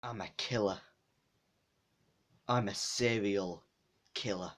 I'm a killer. I'm a serial killer.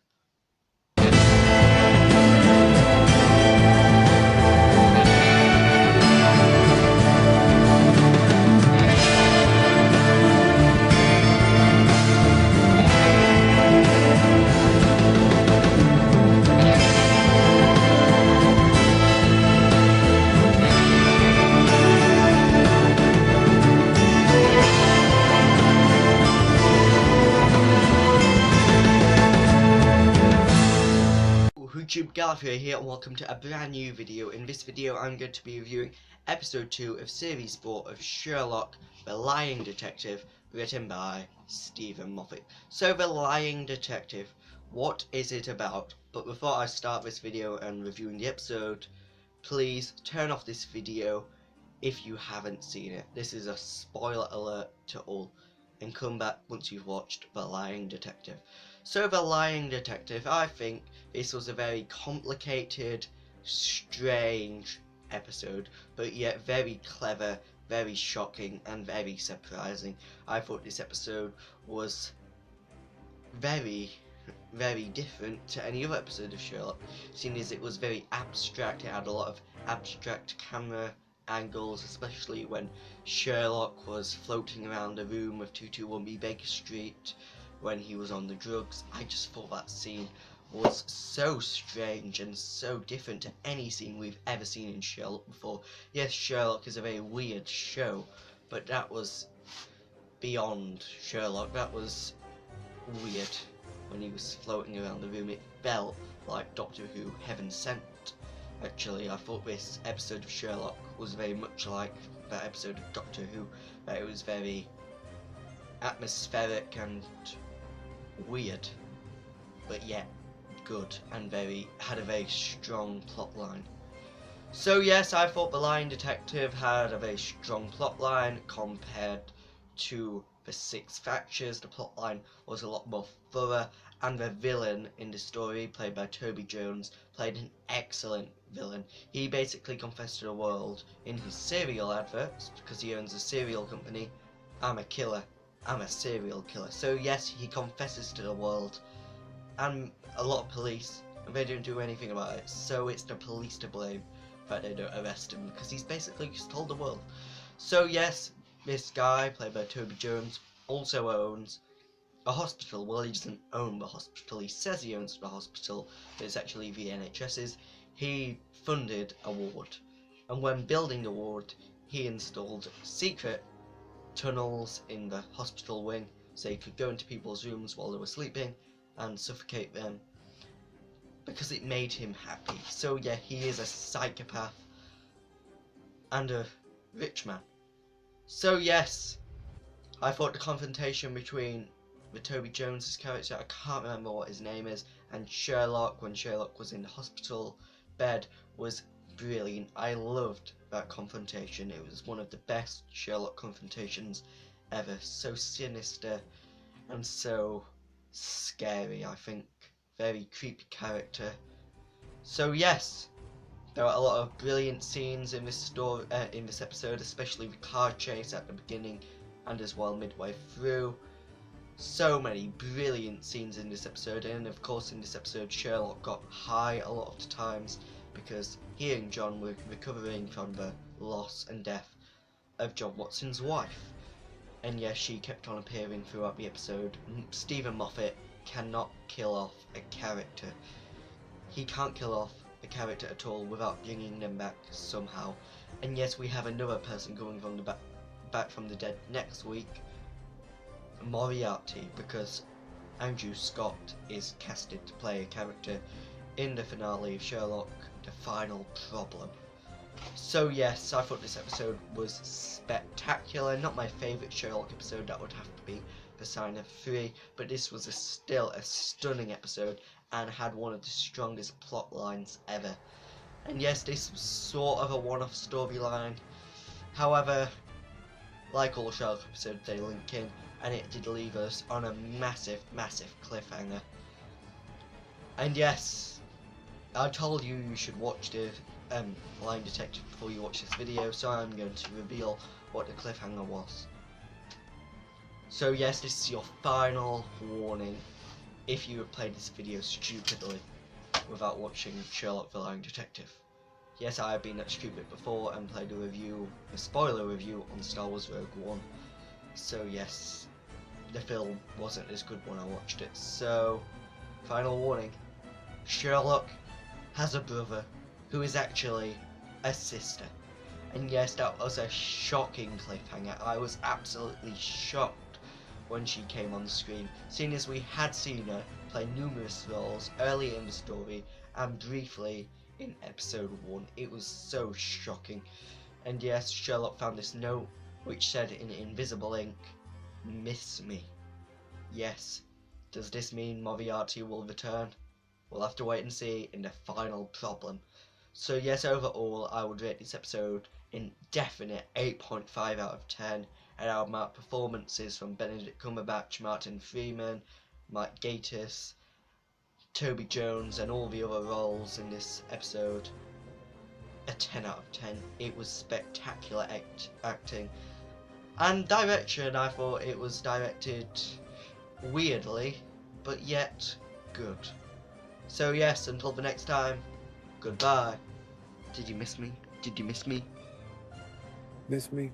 YouTube Gallifrey here and welcome to a brand new video. In this video I'm going to be reviewing episode 2 of series 4 of Sherlock, the Lying Detective, written by Stephen Moffat. So the Lying Detective, what is it about? But before I start this video and reviewing the episode, please turn off this video if you haven't seen it. This is a spoiler alert to all, and come back once you've watched The Lying Detective. So The Lying Detective, I think this was a very complicated, strange episode, but yet very clever, very shocking and very surprising. I thought this episode was very different to any other episode of Sherlock, seeing as it was very abstract. It had a lot of abstract camera angles, especially when Sherlock was floating around the room of 221B Baker Street when he was on the drugs. I just thought that scene was so strange and so different to any scene we've ever seen in Sherlock before. Yes, Sherlock is a very weird show, but that was beyond Sherlock. That was weird. When he was floating around the room, it felt like Doctor Who, Heaven Sent. Actually, I thought this episode of Sherlock was very much like that episode of Doctor Who, that it was very atmospheric and weird, but yet good, and had a very strong plot line. So yes, I thought The Lying Detective had a very strong plot line compared to the Six Fractures. The plot line was a lot more thorough, and the villain in the story, played by Toby Jones, played an excellent villain. He basically confessed to the world in his cereal adverts, because he owns a cereal company, I'm a killer, I'm a serial killer. So yes, he confesses to the world, and a lot of police, and they don't do anything about it. So it's the police to blame that they don't arrest him, because he's basically just told the world. So yes, this guy, played by Toby Jones, also owns a hospital. Well, he doesn't own the hospital. He says he owns the hospital, but it's actually the NHS's. He funded a ward, and when building the ward, he installed secret tunnels in the hospital wing, so he could go into people's rooms while they were sleeping and suffocate them, because it made him happy. So yeah, he is a psychopath and a rich man. So yes, I thought the confrontation between the Toby Jones's character, I can't remember what his name is, and Sherlock, when Sherlock was in the hospital bed, was brilliant. I loved that confrontation. It was one of the best Sherlock confrontations ever. So sinister and so scary, I think. Very creepy character. So yes, there are a lot of brilliant scenes in this story, in this episode, especially the car chase at the beginning and as well midway through. So many brilliant scenes in this episode, and of course in this episode Sherlock got high a lot of the times because he and John were recovering from the loss and death of John Watson's wife. And yes, she kept on appearing throughout the episode. Stephen Moffat cannot kill off a character. He can't kill off a character at all without bringing them back somehow. And yes, we have another person going from the back from the dead next week, Moriarty, because Andrew Scott is casted to play a character in the finale of Sherlock, The Final Problem. So yes, I thought this episode was spectacular. Not my favourite Sherlock episode, that would have to be The Sign of 3, but this was still a stunning episode and had one of the strongest plot lines ever. And yes, this was sort of a one-off storyline. However, like all Sherlock episodes, they link in, and it did leave us on a massive cliffhanger. And yes, I told you should watch the Lying Detective before you watch this video, so I'm going to reveal what the cliffhanger was. So yes, this is your final warning if you have played this video stupidly without watching Sherlock the Lying Detective. Yes, I have been that stupid before and played a spoiler review on Star Wars Rogue One. So yes, the film wasn't as good when I watched it. So, final warning, Sherlock has a brother who is actually a sister. And yes, that was a shocking cliffhanger. I was absolutely shocked when she came on the screen, seeing as we had seen her play numerous roles early in the story and briefly in episode 1. It was so shocking. And yes, Sherlock found this note which said in invisible ink, "Miss me." Yes, does this mean Moriarty will return? We'll have to wait and see in the final problem. So yes, overall, I would rate this episode in definite 8.5 out of 10, and I would mark performances from Benedict Cumberbatch, Martin Freeman, Mike Gatiss, Toby Jones, and all the other roles in this episode a 10 out of 10. It was spectacular acting. And direction, I thought it was directed weirdly, but yet good. So yes, until the next time, goodbye. Did you miss me? Did you miss me? Miss me?